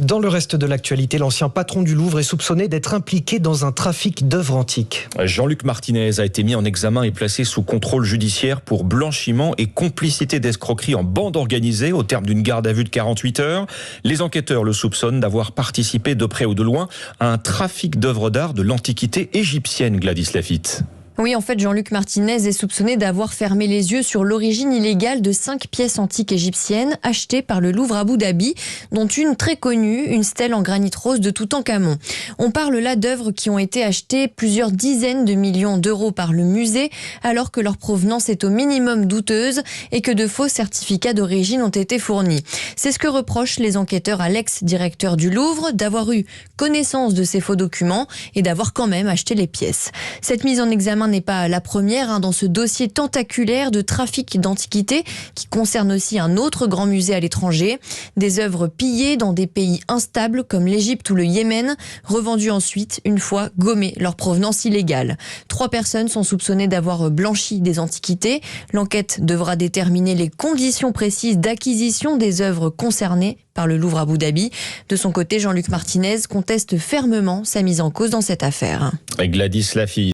Dans le reste de l'actualité, l'ancien patron du Louvre est soupçonné d'être impliqué dans un trafic d'œuvres antiques. Jean-Luc Martinez a été mis en examen et placé sous contrôle judiciaire pour blanchiment et complicité d'escroquerie en bande organisée au terme d'une garde à vue de 48 heures. Les enquêteurs le soupçonnent d'avoir participé de près ou de loin à un trafic d'œuvres d'art de l'antiquité égyptienne, Gladys Lafitte. Oui, en fait, Jean-Luc Martinez est soupçonné d'avoir fermé les yeux sur l'origine illégale de 5 pièces antiques égyptiennes achetées par le Louvre Abu Dhabi, dont une très connue, une stèle en granit rose de Toutankhamon. On parle là d'œuvres qui ont été achetées plusieurs dizaines de millions d'euros par le musée, alors que leur provenance est au minimum douteuse et que de faux certificats d'origine ont été fournis. C'est ce que reprochent les enquêteurs à l'ex-directeur du Louvre, d'avoir eu connaissance de ces faux documents et d'avoir quand même acheté les pièces. Cette mise en examen n'est pas la première dans ce dossier tentaculaire de trafic d'antiquités qui concerne aussi un autre grand musée à l'étranger. Des œuvres pillées dans des pays instables comme l'Égypte ou le Yémen, revendues ensuite une fois gommées leur provenance illégale. 3 personnes sont soupçonnées d'avoir blanchi des antiquités. L'enquête devra déterminer les conditions précises d'acquisition des œuvres concernées par le Louvre Abu Dhabi. De son côté, Jean-Luc Martinez conteste fermement sa mise en cause dans cette affaire. Gladys Lafitte.